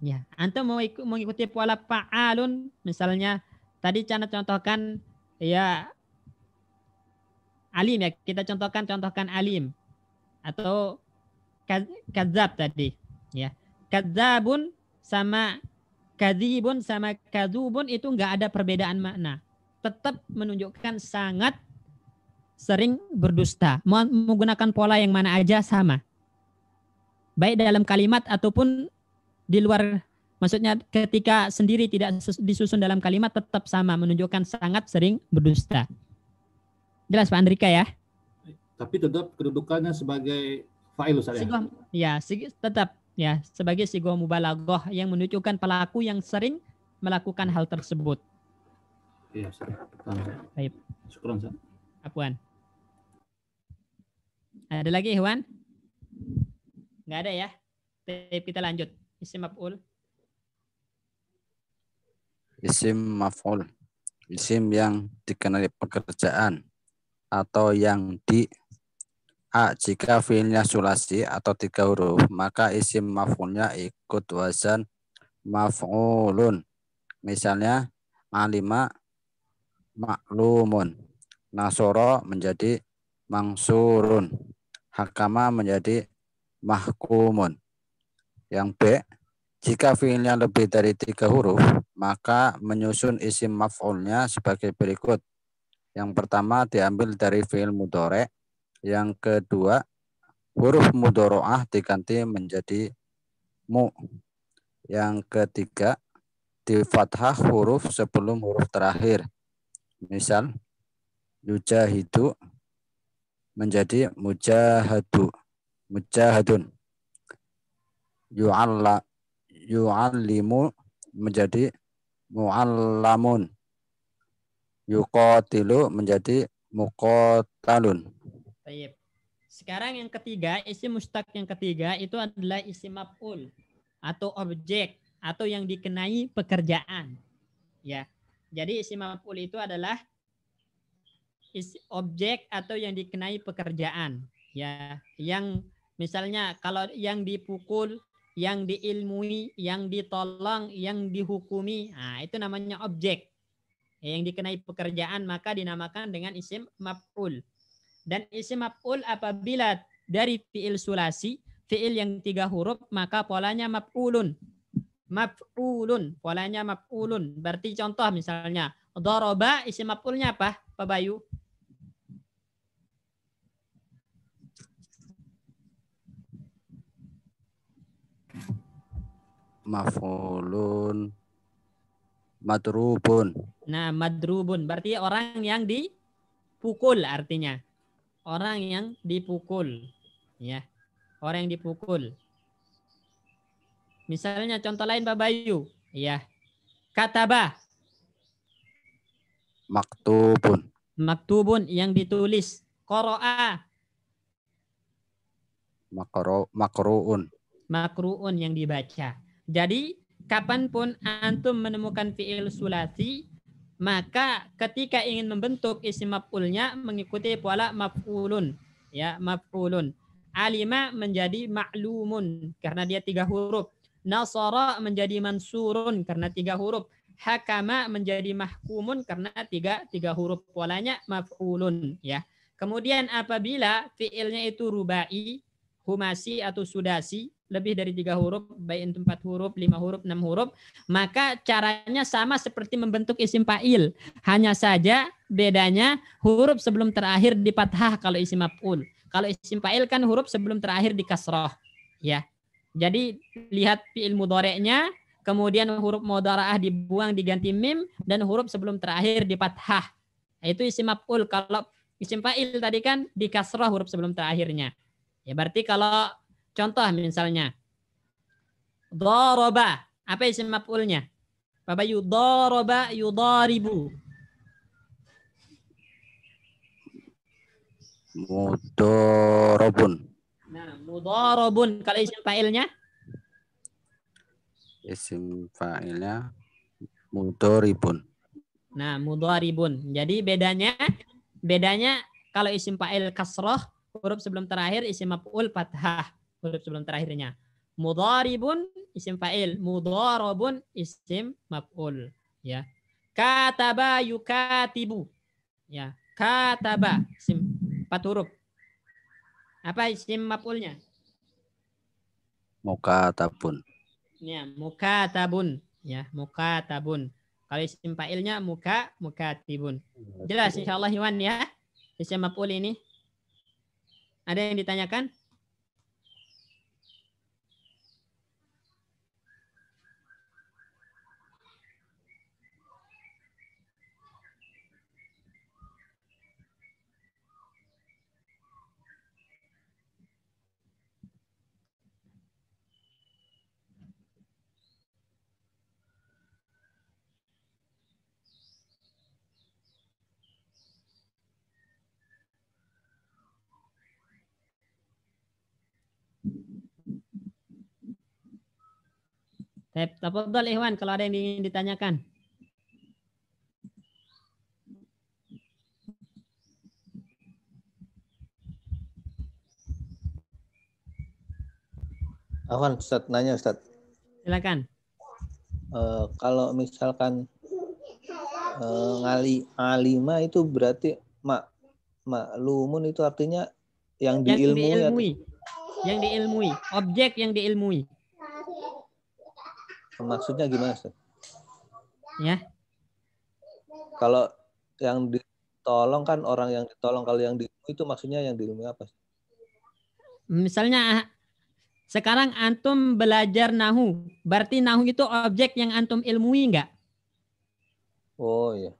S1: Ya, antum mau mengikuti pola fa'alun misalnya tadi Cana contohkan ya alim ya, kita contohkan alim atau kadzab tadi ya. Kadzabun sama kadzibun sama kadzubun itu enggak ada perbedaan makna. Tetap menunjukkan sangat sering berdusta. Mau menggunakan pola yang mana aja sama. Baik dalam kalimat ataupun di luar, maksudnya ketika sendiri tidak disusun dalam kalimat tetap sama, menunjukkan sangat sering berdusta. Jelas Pak Andrika ya?
S5: Tapi tetap kedudukannya sebagai fa'il Ustaz ya?
S1: Ya, tetap ya sebagai sigoh mubalaghah yang menunjukkan pelaku yang sering melakukan hal tersebut.
S5: Iya Ustaz.
S1: Baik.
S5: Syukran Ustaz.
S1: Apaan? Ada lagi Ikhwan? Nggak ada ya? Kita lanjut. Isim maf'ul.
S2: Isim maf'ul. Isim yang dikenali pekerjaan atau yang di jika fiilnya sulasi atau 3 huruf, maka isim maf'ulnya ikut wazan maf'ulun. Misalnya alima maklumun, nasoro menjadi mangsurun, hakama menjadi mahkumun. Yang B, jika fiilnya lebih dari 3 huruf, maka menyusun isim maf'ulnya sebagai berikut. Yang pertama diambil dari fiil mudhari', yang kedua huruf mudhari'ah diganti menjadi mu. Yang ketiga di fathah huruf sebelum huruf terakhir. Misal yujahidu menjadi mujahadun. Yu'allimu menjadi mu'allamun. Yuqatilu menjadi muqatalun.
S1: Baik. Sekarang yang ketiga, isim mustaq yang ketiga itu adalah isim maf'ul atau objek atau yang dikenai pekerjaan. Ya. Jadi isim maf'ul itu adalah objek atau yang dikenai pekerjaan. Ya, yang misalnya kalau yang dipukul, yang diilmui, yang ditolong, yang dihukumi, nah itu namanya objek. Yang dikenai pekerjaan maka dinamakan dengan isim maf'ul. Dan isim maf'ul apabila dari fi'il sulasi, fi'il yang 3 huruf, maka polanya maf'ulun. Maf'ulun, polanya maf'ulun. Berarti contoh misalnya, daraba isim maf'ulnya apa, Pak Bayu?
S2: Maf'ulun madrubun.
S1: Nah, madrubun berarti orang yang dipukul artinya. Orang yang dipukul. Ya. Orang yang dipukul. Misalnya contoh lain Pak Bayu. Ya. Kataba.
S2: Maktubun.
S1: Maktubun yang ditulis. Qara'a.
S2: Makruun.
S1: Makruun yang dibaca. Jadi kapanpun antum menemukan fi'il sulasi, maka ketika ingin membentuk isim maf'ulnya mengikuti pola maf'ulun. Ya, maf'ulun. Alima menjadi ma'lumun karena dia 3 huruf. Nasara menjadi mansurun karena 3 huruf. Hakama menjadi mahkumun karena tiga huruf. Polanya maf'ulun. Ya. Kemudian apabila fi'ilnya itu rubai, humasi atau sudasi, lebih dari 3 huruf, baik itu 4 huruf, 5 huruf, 6 huruf, maka caranya sama seperti membentuk isim fa'il. Hanya saja bedanya huruf sebelum terakhir di fathah kalau isim maf'ul. Kalau isim fa'il kan huruf sebelum terakhir di kasroh. Ya. Jadi lihat fi'il mudhari'nya, kemudian huruf mudhara'ah dibuang diganti mim, dan huruf sebelum terakhir di fathah. Itu isim maf'ul. Kalau isim fa'il tadi kan di kasroh huruf sebelum terakhirnya. Ya berarti kalau contoh misalnya daraba, apa isim maf'ulnya? Pak Bayu, daraba yudaribu.
S2: Mudorobun.
S1: Nah, mudarabun kalau isim fa'ilnya?
S2: Isim fa'ilnya mudoribun.
S1: Nah, mudaribun. Jadi bedanya kalau isim fa'il kasroh, huruf sebelum terakhir, isim maf'ul fathah, huruf sebelum terakhirnya. Mudharibun isim fa'il, mudharabun isim maf'ul, ya. Kataba yukatibu. Ya, kataba isim 4 huruf. Apa isim maf'ulnya?
S2: Mukatabun.
S1: Ya, mukatabun, ya, mukatabun. Kalau isim fa'ilnya mukatibun. Jelas insyaallah Iwan ya. Isim maf'ul ini. Ada yang ditanyakan? Tafadhol Ikhwan kalau ada yang ingin ditanyakan.
S3: Afwan, Ustaz, nanya Ustaz.
S1: Silakan.
S3: Kalau misalkan alima itu berarti maklumun itu artinya yang diilmui.
S1: Yang diilmui, objek yang diilmui.
S3: Maksudnya gimana, Ustaz?
S1: Ya.
S3: Kalau yang ditolong kan orang yang ditolong, kalau yang diilmui itu maksudnya yang diilmui apa?
S1: Misalnya sekarang antum belajar nahu, berarti nahu itu objek yang antum ilmui enggak?
S3: Oh iya.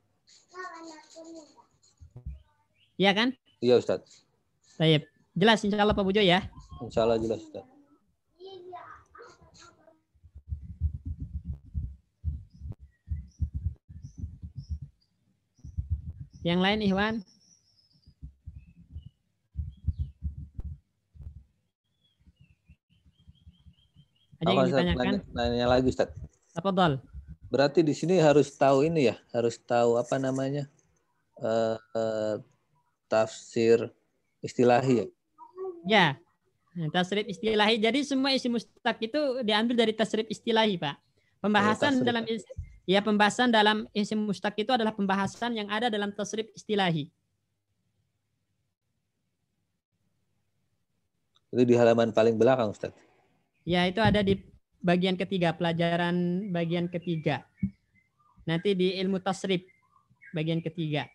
S1: Iya kan?
S3: Iya Ustaz.
S1: Baik. Jelas insyaallah Pak Bujo ya.
S3: Insyaallah jelas Ustaz.
S1: Yang lain Ikhwan? Ada yang ditanyakan?
S3: Nanya lagi Ustaz.
S1: Tafadhol.
S3: Berarti di sini harus tahu ini ya, harus tahu apa namanya? Tafsir istilahi ya.
S1: Ya. Tasrif istilahi. Jadi semua isim mustaq itu diambil dari tasrif istilahi, Pak. Pembahasan pembahasan dalam isim mustaq itu adalah pembahasan yang ada dalam tasrif istilahi.
S3: Itu di halaman paling belakang, Ustaz.
S1: Ya, itu ada di bagian ketiga, pelajaran bagian ketiga. Nanti di ilmu tasrif bagian ketiga.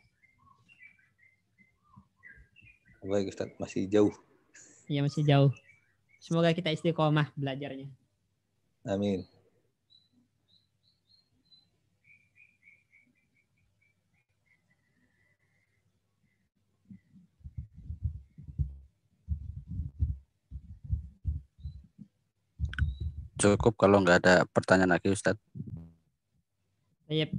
S3: Baik Ustaz, masih jauh.
S1: Ya masih jauh. Semoga kita istiqomah belajarnya.
S3: Amin.
S2: Cukup kalau nggak ada pertanyaan lagi Ustadz.
S1: Baik.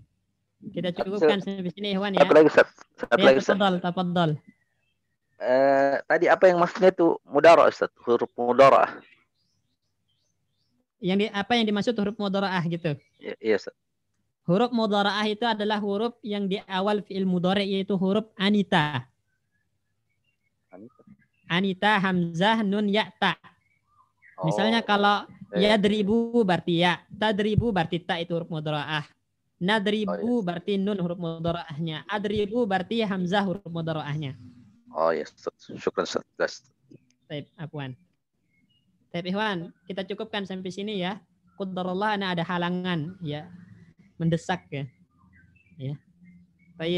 S1: Kita cukupkan sampai sini Ikhwan ya.
S4: Satu lagi Ustaz. Satu
S1: Ya,
S4: lagi Ustaz.
S1: tafadhal.
S4: Tadi apa yang maksudnya itu mudara Ustaz? Huruf mudara.
S1: Apa yang dimaksud huruf mudharaah gitu?
S4: Iya Ustaz.
S1: Huruf mudharaah itu adalah huruf yang di awal fi'il mudhari yaitu huruf anita. Anita, hamzah, nun, ya, ta. Misalnya kalau yadribu berarti ya, tadribu berarti ta itu huruf mudharaah. Nadribu berarti nun huruf mudharaahnya. Adribu berarti hamzah huruf mudharaahnya.
S4: Oh ya, syukran Ustaz.
S1: Baik, afwan. Baik, Ikhwan, kita cukupkan sampai sini ya. Qadarullah ana ada halangan ya. Mendesak ya. Ya.